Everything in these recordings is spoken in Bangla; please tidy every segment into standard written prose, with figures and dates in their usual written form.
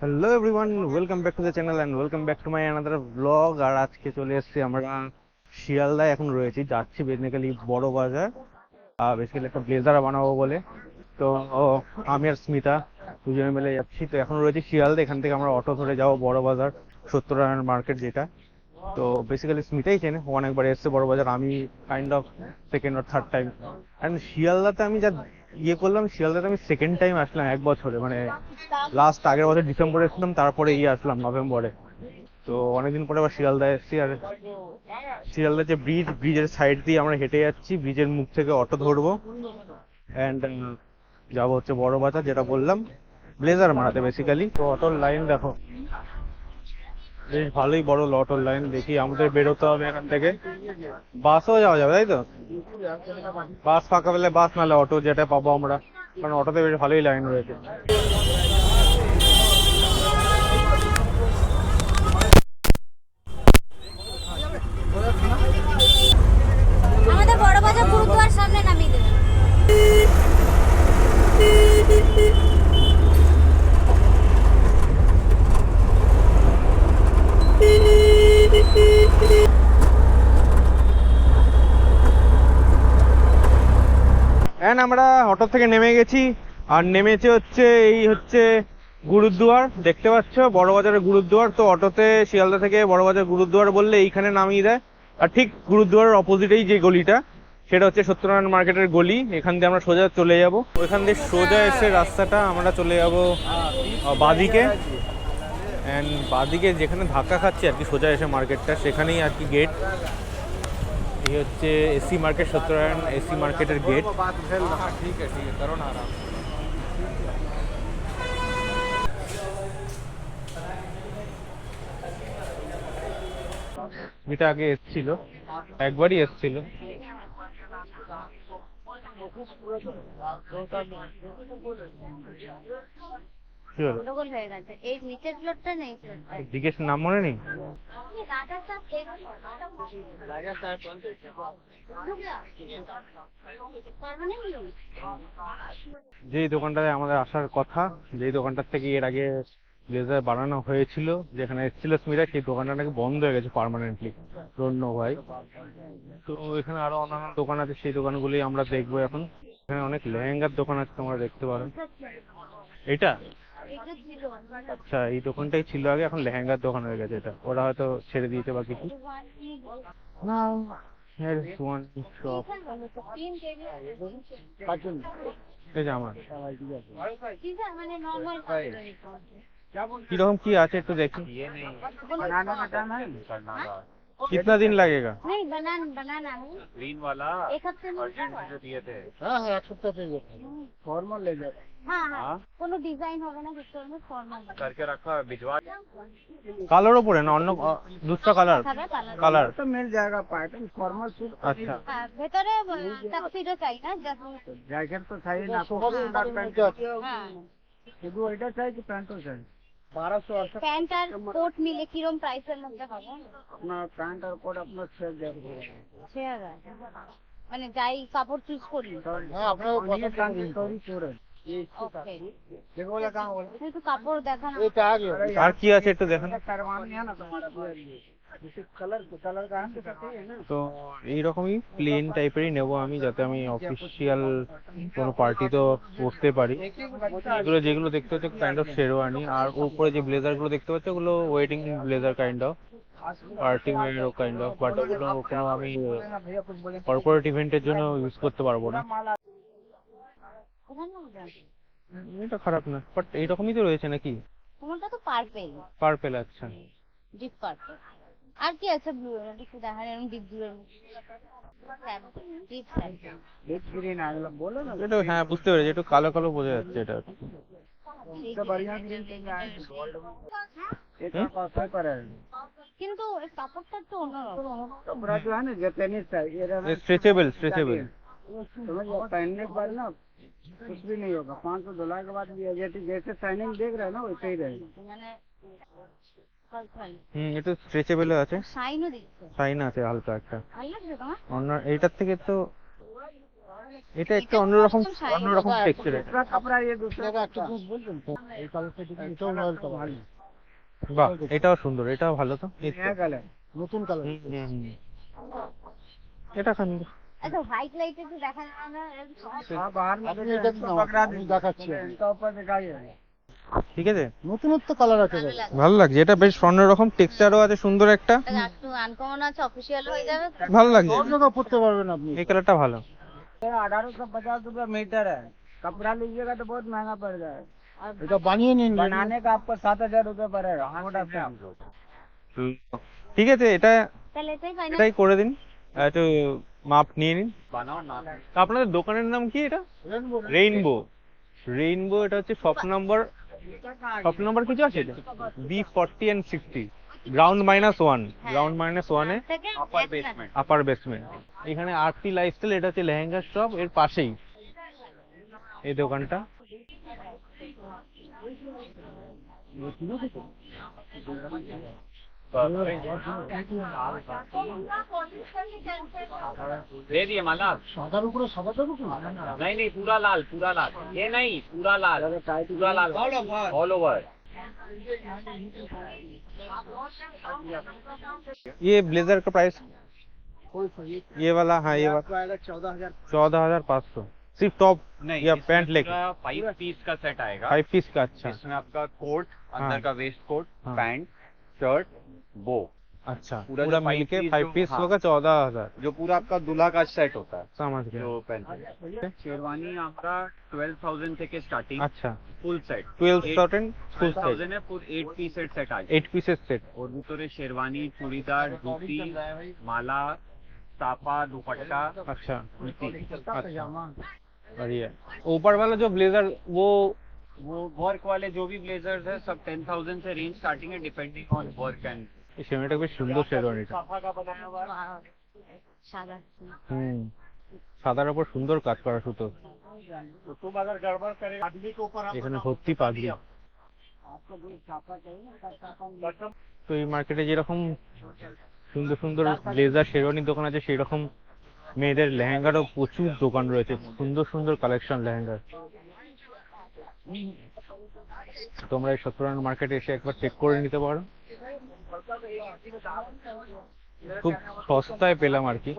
Hello everyone, welcome back to the channel and welcome back to my another blog. আর আজকে চলে এসেছি আমরা শিয়ালদায়, এখন রয়েছি, যাচ্ছি বেসিক্যালি বড় বাজার। বেসিক্যালি একটা ব্লেজার বানাবো বলে। তো আমি আর স্মিতা দুজনে মিলে যাচ্ছি। তো এখন রয়েছি শিয়ালদা, এখান থেকে আমরা অটো ধরে যাবো বড় বাজার, সত্যনারায়ণ মার্কেট যেটা। তো বেসিক্যালি স্মিতাই চেনে, ও অনেকবার এসছে বড় বাজার, আমি kind of second or third time. And শিয়ালদাতে আমি যা করলাম, শিয়ালদাতে আমি সেকেন্ড টাইম আসলাম এক বছরে, মানে লাস্ট আগের বছর ডিসেম্বরে এসেছিলাম, তারপরে আসলাম নভেম্বরে। তো অনেকদিন পরে আবার শিয়ালদায় এসেছি। আর শিয়ালদা যে ব্রিজের সাইড দিয়ে আমরা হেঁটে যাচ্ছি, ব্রিজের মুখ থেকে অটো ধরবো অ্যান্ড যাবো হচ্ছে বড় বাজার, যেটা বললাম ব্লেজার বানাতে বেসিক্যালি। তো অটোর লাইন দেখো, বেশ ভালোই বড় অটোর লাইন। দেখি আমাদের বেরোতে হবে এখান থেকে, বাসও যাওয়া যাবে তাই তো? বাস ফাঁকা পেলে বাস, নাহলে অটো যেটা পাবো আমরা, কারণ অটোতে বেশ ভালোই লাইন রয়েছে। আমাদের বড় বাজার গুরুদ্বার সামনে নামিয়ে দেবেন। আমরা অটো থেকে নেমে গেছি, আর নেমেছে হচ্ছে এই হচ্ছে গুরুদ্বার, দেখতে পাচ্ছ বড় বাজারের গুরুদ্বার। তো অটোতে শিয়ালদা থেকে বড় বাজার গুরুদ্বার বললে এইখানে নামিয়ে দেয়। আর ঠিক গুরুদ্বারের অপোজিটেই যে গলিটা, সেটা হচ্ছে সত্যনারায়ণ মার্কেটের গলি। এখান দিয়ে আমরা সোজা চলে যাব, ওইখান দিয়ে সোজা এসে রাস্তাটা আমরা চলে যাব বাদিকে। অ্যান্ড বাদিকে যেখানে ধাক্কা খাচ্ছে আর কি, সোজা এসে মার্কেটটা, সেখানেই আর কি গেট। এই হচ্ছে এসি মার্কেট, সত্যনারায়ণ এসি মার্কেটের গেট। ঠিক আছে, করো না আরাম। যেটা আগে এসছিল, একবারই এসছিল। কি হলো? গন্ডগোল হয়ে গেছে, এই নিচের ফ্লোরটা নেই। জিজ্ঞেস নাম মনে নেই? যেই দোকানটায় আমাদের আসার কথা, যেই দোকানটার থেকে এর আগে ব্লেজার বানানো হয়েছিল, যেখানে এসেছিল স্মিতা, সেই দোকানটা নাকি বন্ধ হয়ে গেছে পার্মানেন্টলি। ডোন্ট নো ভাই। তো এখানে আরো অন্যান্য দোকান আছে, সেই দোকানগুলি আমরা দেখবো এখন। এখানে অনেক লেহেঙ্গার দোকান আছে, তোমরা দেখতে পারো। এটা আচ্ছা, এই দোকানটাই ছিল আগে, এখন লেহেঙ্গার দোকান হয়ে গেছে এটা। ওরা হয়তো ছেড়ে দিয়েছে বা কিছু। Now here is one shop. এই যে আমার মানে নরমাল কিরকম কি আছে একটু দেখি। कितना दिन लगेगा? नहीं बनाना है ग्रीन वाला एक हफ्ते में। अर्जेंट में जो दिए थे। हाँ हाँ एक सप्ताह चाहिए फॉर्मल ले जाए हाँ हाँ কোনো ডিজাইন হবে না, কিছু হবে ফর্মাল करके रखा है, भिजवा। কালার উপরে না অন্য দুসরা কালার? কালার तो मिल जाएगा पैटर्न फॉर्मल सूट আচ্ছা। হ্যাঁ ভেতরে টাক্সিডো চাই না जैकेट तो चाहिए ना आपको पैंट হ্যাঁ শুধু ওইটা চাই কি প্যান্টও চাই 1200 প্যান্ট আর কোট মিলে কিরম প্রাইসের মধ্যে হবে? আপনার প্যান্ট আর কোট আপনার 6000 6000 মানে যাই কাপড় চুজ করি। হ্যাঁ আপনার পছন্দ করি করে ওকে देखो वाला कहां बोला একটু কাপড় দেখান। ये आ गया আর কি আছে একটু দেখেন। करवानी है ना तुम्हारा जैसे कलर का है ना তো এইরকমই প্লেন টাইপেরই নেবো আমি, যাতে আমি অফিসিয়াল কোনো পার্টি তো বসতে পারি। এগুলো যেগুলো দেখতে হচ্ছে কাইন্ড অফ শেরওয়ানি, আর উপরে যে ব্লেজার গুলো দেখতে পাচ্ছ, ওগুলো wedding blazer kind of, party ওয়্যারও কাইন্ড অফ। বাট ওগুলো কোনো আমি কর্পোরেট ইভেন্টের জন্য ইউজ করতে পারবো না। এটা খারাপ না, বাট এইরকমই তো রয়েছে নাকি? তোমারটা তো পার্পেল। পার্পেল, আচ্ছা। Deep purple. আর কি আছে ব্লু এর একটু দেখান, এরকম ডিপ ব্লু এর ডিপ পার্পেল। एक ग्रीन आ गया बोलो ना এটা হ্যাঁ বুঝতে পেরেছি, একটু কালো কালো বোঝা যাচ্ছে এটা। इससे बढ़िया ग्रीन चाहिए गोल्ड एक कॉस्टली पर है কিন্তু এই কাপড়টা একটু অন্যরকম। कपड़ा जो है ना जैपनीज टाइप ये रहना স্ট্রেচেবল स्ट्रेचेबल। समझ लो पहनने के बाद ना कुछ भी नहीं होगा 500 डॉलर के बाद भी जैसे शाइनिंग देख रहे हैं ना वैसे ही रहेगा মানে একটু স্ট্রেচেবল আছে, শাইনও দিচ্ছে। শাইন আছে হালকা একটা। ভালো লাগছে তোমার? অন্য এইটার থেকে তো এটা একটু অন্যরকম অন্যরকম টেক্সচার। दूसरा कपड़ा ये दूसरा का বাহ, এটাও সুন্দর, এটাও ভালো তো। नया कलर নতুন কালার। এটা খান। আচ্ছা হোয়াইট লাইটে তো দেখা যায় না हाँ बाहर में আপনি এটা দিন, আমি দেখাচ্ছি। इनका ऊपर दिखाइए ঠিক আছে, নতুনত্ব কালার আছে ভালো দাদা। লাগে। ভালো লাগছে। এটা বেশ অন্যরকম টেক্সচারও আছে, সুন্দর একটা, এটা একটু আনকমন আছে, অফিসিয়াল হয়ে যাবে তো। ভালো লাগছে। সব জায়গায় পড়তে পারবেন আপনি। এই কালারটা ভালো। 1850 मीटर है, कपड़ा लीजिएगा तो बहुत महंगा पड़ जाएगा। এটা বানিয়ে নিন। बनाने का आपको 7000 रुपये पड़ेगा। मोटा सा। ঠিক আছে, এটা তাহলে এটাই ফাইনাল। এটাই করে দিন, একটু মাপ নিয়ে নিন। बनाओ ना। তা আপনাদের দোকানের নাম কি? এটা রেইনবো। রেইনবো, এটা হচ্ছে শপ নাম্বার কিছু আছে? এটা B40 and 60, গ্রাউন্ড -1, গ্রাউন্ড -1 এ থেকে अपर এক बेसमेंट। আপার বেসমেন্ট। এখানে আরতি লাইফস্টাইল, এটা হচ্ছে লেহেঙ্গা শপ, এর পাশেই এই দোকানটা। दे दिए माला। সাদার উপরে সাদা দেবো কি? नहीं नहीं, पूरा लाल, पूरा लाल। ये नहीं, पूरा लाल, पूरा लाल, ऑल ओवर। ये ब्लेजर का प्राइस, ये वाला, हाँ ये वाला 14,500, सिर्फ टॉप नहीं, या इसमें पैंट लेके? पूरा 5 पीस का सेट आएगा। 5 पीस का। अच्छा इसमें आपका कोट, अंदर हाँ। का वेस्ट कोट, हाँ। पैंट, शर्ट, बो, अच्छा, पूरा पूरा जो five मिलके piece 5 जो- पीस हाँ। होगा 14,000। जो पूरा आपका दूल्हा का सेट होता है, समझ गया। जो पहनते हैं। शेरवानी आपका 12,000 থেকে स्टार्टिंग, अच्छा, ফুল সেট 12,000 ফুল সেট, 12,000 এ ফুল 8 পিসের সেট আছে। 8 পিসের সেট। ওর ভিতরে শেরওয়ানি, চুড়িদার, ধুতি, মালা, साफा, दुपट्टा, अच्छा, धोती। अच्छा, बढ़िया। ऊपर वाला जो ब्लेजर, वो वो वर्क वाले जो भी ब्लेजर्स है सब 10,000 से रेंज स्टार्टिंग है, डिपेंडिंग ऑन वर्क एंड। शेरवानीটা বেশ সুন্দর শেরওয়ানিটা। साफा का बनाया हुआ है। সাদা। সাদার উপর সুন্দর কাজ করা সুতো। तो तुम अगर गड़बड़ करे आदमी के ऊपर এখানে ভর্তি পাগড়ি। তো এই মার্কেটে যেরকম সুন্দর সুন্দর ব্লেজার শেরওয়ানির দোকান আছে, সেই রকম মেয়েদের লেহেঙ্গারও প্রচুর দোকান রয়েছে, সুন্দর সুন্দর কালেকশন লেহেঙ্গার। তোমরা এই সত্যনারায়ণ মার্কেটে এসে একবার চেক করে নিতে পারো, খুব সস্তায় পেলাম আর কি।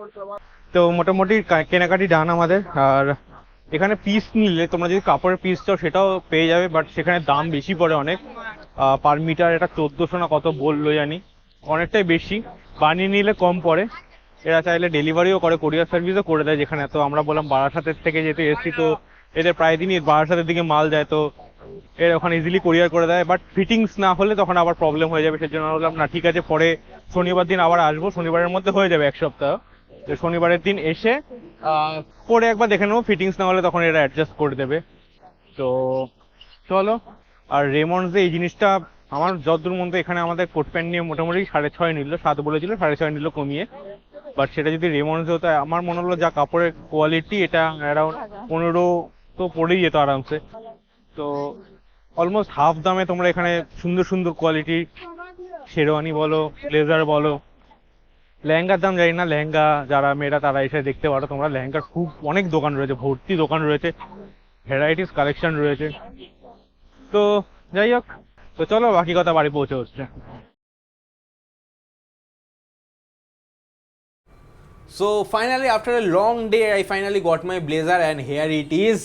তো মোটামুটি কেনাকাটি ডান আমাদের। আর এখানে পিস নিলে তোমরা যদি কাপড়ের পিস চাও সেটাও পেয়ে যাবে, বাট সেখানে দাম বেশি পড়ে অনেক। পার মিটার এটা 1400 না কত বললো জানি, অনেকটাই বেশি। বানিয়ে নিলে কম পড়ে। এরা চাইলে ডেলিভারিও করে, কোরিয়ার সার্ভিসও করে দেয়। যেখানে তো আমরা বললাম বারাসাতের থেকে যেহেতু এসছি, তো এদের প্রায় দিনই বারাসাতের দিকে মাল যায়, তো এর ওখানে ইজিলি কোরিয়ার করে দেয়। বাট ফিটিংস না হলে তখন আবার প্রবলেম হয়ে যাবে, সেজন্য বললাম না ঠিক আছে, পরে শনিবার দিন আবার আসবো, শনিবারের মধ্যে হয়ে যাবে এক সপ্তাহ। তো শনিবারের দিন এসে পরে একবার দেখে নেবো, ফিটিংস না হলে তখন এরা অ্যাডজাস্ট করে দেবে। তো চলো। আর রেমন্ডসে এই জিনিসটা আমার যতদূর মধ্যে, এখানে আমাদের কোট প্যান্ট নিয়ে মোটামুটি 6.5 নিল, 7 বলেছিল, 6.5 নিল কমিয়ে। বাট সেটা যদি রেমন্ডস হতো, আমার মনে হলো যা কাপড়ের কোয়ালিটি, এটা অ্যারাউন্ড 15 তো পড়েই যেত আরামসে। তো অলমোস্ট হাফ দামে তোমরা এখানে সুন্দর সুন্দর কোয়ালিটি শেরওয়ানি বলো, ব্লেজার বলো। লেহেঙ্গার দাম জানি না, লেহেঙ্গা যারা মেয়েরা তারা এসে দেখতে পারো তোমরা। লেহেঙ্গার খুব অনেক দোকান রয়েছে, ভর্তি দোকান রয়েছে, ভ্যারাইটিস কালেকশন রয়েছে। তো যাই হোক, তো চলো বাকি কথা বাড়ি পৌঁছে হচ্ছে। So finally, after a long day, I finally got my blazer and here it is.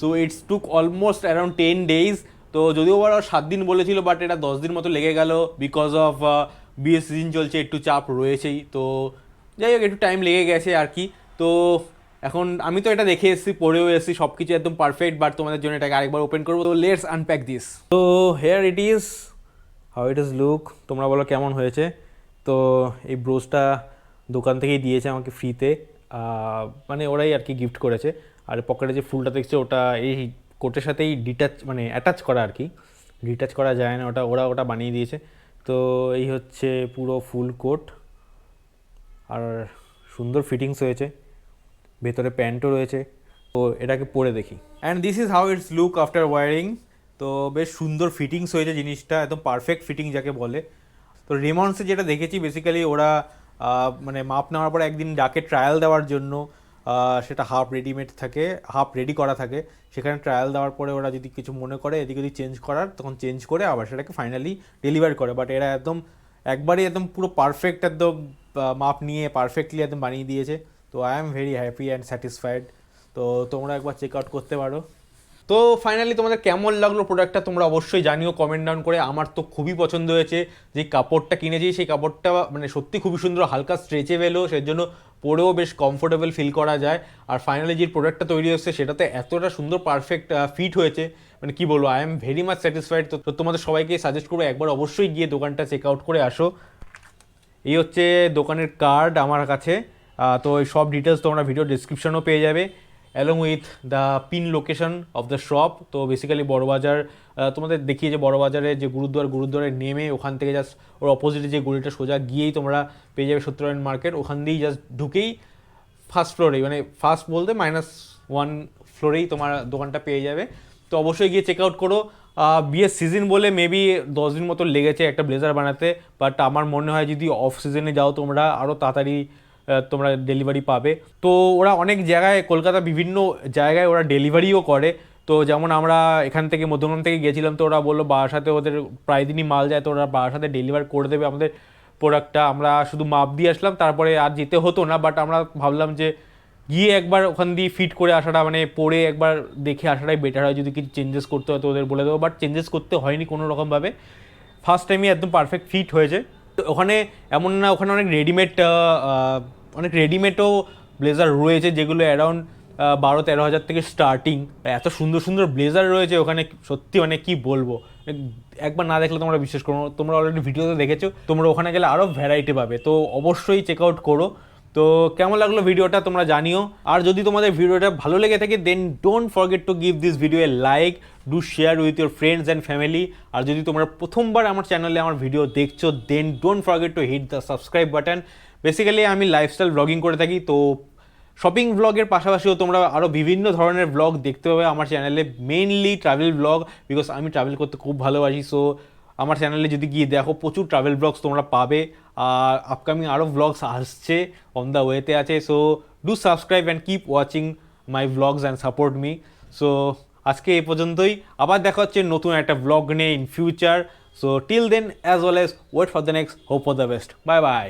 So it took almost around 10 days. তো যদিও ওরা 7 দিন বলেছিল, বাট এটা 10 দিন মতো লেগে গেল, বিকজ অফ বিয়ে সিজন চলছে, একটু চাপ রয়েছেই। তো যাই হোক, একটু টাইম লেগে গেছে আর কি। তো এখন আমি তো এটা দেখে এসেছি, পরেও এসেছি, সব কিছু একদম পারফেক্ট, বাট তোমাদের জন্য এটাকে আরেকবার ওপেন করবো। তো লেটস আনপ্যাক দিস। তো here it is, how it is look. তোমরা বলো কেমন হয়েছে। তো এই ব্রোজটা দোকান থেকেই দিয়েছে আমাকে ফ্রিতে, মানে ওরাই আর কি গিফট করেছে। আর পকেটে যে ফুলটা দেখছে ওটা এই কোটের সাথেই মানে অ্যাটাচ করা আর কি, ডিটাচ করা যায় না, ওটা বানিয়ে দিয়েছে। তো এই হচ্ছে পুরো ফুল কোট, আর সুন্দর ফিটিংস হয়েছে, ভেতরে প্যান্টও রয়েছে। তো এটাকে পরে দেখি। And this is how it's look after wearing. তো বেশ সুন্দর ফিটিংস হয়েছে জিনিসটা, একদম পারফেক্ট ফিটিং যাকে বলে। তো রেমন্ডসে যেটা দেখেছি বেসিক্যালি ওরা মানে মাপ নেওয়ার পর একদিন ডাকে ট্রায়াল দেওয়ার জন্য, সেটা হাফ রেডিমেড থাকে, হাফ রেডি করা থাকে। সেখানে ট্রায়াল দেওয়ার পরে ওরা যদি কিছু মনে করে এদিক ওদিক চেঞ্জ করার, তখন চেঞ্জ করে আবার সেটাকে ফাইনালি ডেলিভার করে। বাট এরা একদম একবারই একদম পুরো পারফেক্ট একদম মাপ নিয়ে পারফেক্টলি একদম বানিয়ে দিয়েছে। তো I am very happy and satisfied. তো তোমরা একবার চেক আউট করতে পারো। তো ফাইনালি তোমাদের কেমন লাগলো প্রোডাক্টটা তোমরা অবশ্যই জানিও কমেন্ট ডাউন করে। আমার তো খুবই পছন্দ হয়েছে। যে কাপড়টা কিনেছি সেই কাপড়টা মানে সত্যি খুবই সুন্দর, হালকা স্ট্রেচেবেলও, সেই জন্য পরেও বেশ কমফোর্টেবল ফিল করা যায়। আর ফাইনালি যে প্রোডাক্টটা তৈরি হচ্ছে সেটাতে এতটা সুন্দর পারফেক্ট ফিট হয়েছে, মানে কি বলবো, I am very much satisfied. তো তোমাদের সবাইকে সাজেস্ট করবো একবার অবশ্যই গিয়ে দোকানটা চেক আউট করে আসো। এই হচ্ছে দোকানের কার্ড আমার কাছে। তো এই সব ডিটেলস তোমরা ভিডিও ডিসক্রিপশনেও পেয়ে যাবে, along with the pin location of the shop. তো বেসিক্যালি বড়বাজার, তোমাদের দেখিয়ে যে বড়বাজারে যে গুরুদ্বারে নেমে ওখান থেকে জাস্ট ওর অপোজিটে যে গলিটা সোজা গিয়েই তোমরা পেয়ে যাবে সত্যনারায়ণ মার্কেট। ওখান দিয়েই জাস্ট ঢুকেই ফার্স্ট ফ্লোরেই, মানে ফার্স্ট বলতে -1 ফ্লোরেই তোমার দোকানটা পেয়ে যাবে। তো অবশ্যই গিয়ে চেক আউট করো। বিয়ের সিজন বলে মেবি 10 দিন মতো লেগেছে একটা ব্লেজার বানাতে, বাট আমার মনে হয় যদি অফ সিজনে যাও তোমরা আরও তাড়াতাড়ি তোমরা ডেলিভারি পাবে। তো ওরা অনেক জায়গায়, কলকাতা বিভিন্ন জায়গায় ওরা ডেলিভারিও করে। তো যেমন আমরা এখান থেকে মধ্যমগ্রাম থেকে গেছিলাম, তো ওরা বললো বারাসাতে ওদের প্রায় দিনই মাল যায়, তো ওরা বারাসাতে ডেলিভার করে দেবে আমাদের প্রোডাক্টটা। আমরা শুধু মাপ দিয়ে আসলাম, তারপরে আর যেতে হতো না। বাট আমরা ভাবলাম যে গিয়ে একবার ওখান দিয়ে ফিট করে আসাটা, মানে পরে একবার দেখে আসাটাই বেটার হয়। যদি কিছু চেঞ্জেস করতে হয় তো ওদের বলে দেবো, বাট চেঞ্জেস করতে হয়নি কোনো রকমভাবে। ফার্স্ট টাইমই একদম পারফেক্ট ফিট হয়েছে। তো ওখানে এমন না, ওখানে অনেক রেডিমেডও ব্লেজার রয়েছে যেগুলো অ্যারাউন্ড 12-13 হাজার থেকে স্টার্টিং। এত সুন্দর সুন্দর ব্লেজার রয়েছে ওখানে, সত্যি মানে কি বলবো, একবার না দেখলে তোমরা বিশ্বাস করো। তোমরা অলরেডি ভিডিওতে দেখেছো, তোমরা ওখানে গেলে আরও ভ্যারাইটি পাবে। তো অবশ্যই চেক আউট করো। তো কেমন লাগলো ভিডিওটা তোমরা জানিও। আর যদি তোমাদের ভিডিওটা ভালো লেগে থাকে then don't forget to give this video a like, do share with your friends and family. আর যদি তোমরা প্রথমবার আমার চ্যানেলে আমার ভিডিও দেখছো then don't forget to hit the subscribe button. Basically আমি লাইফস্টাইল ব্লগিং করে থাকি, তো শপিং ব্লগের পাশাপাশিও তোমরা আরও বিভিন্ন ধরনের ব্লগ দেখতে পাবে আমার চ্যানেলে, মেইনলি ট্রাভেল ব্লগ, বিকজ আমি ট্রাভেল করতে খুব ভালোবাসি। সো আমার চ্যানেলে যদি গিয়ে দেখো প্রচুর ট্রাভেল ব্লগস তোমরা পাবে। আর আপকামিং আরও ব্লগস আসছে, অন দ্য ওয়েতে আছে। So do subscribe and keep watching my blogs and support me. সো আজকে এই পর্যন্তই, আবার দেখা হচ্ছে নতুন একটা ব্লগ নিয়ে in future. So till then as well as wait for the next, hope for the best, bye by.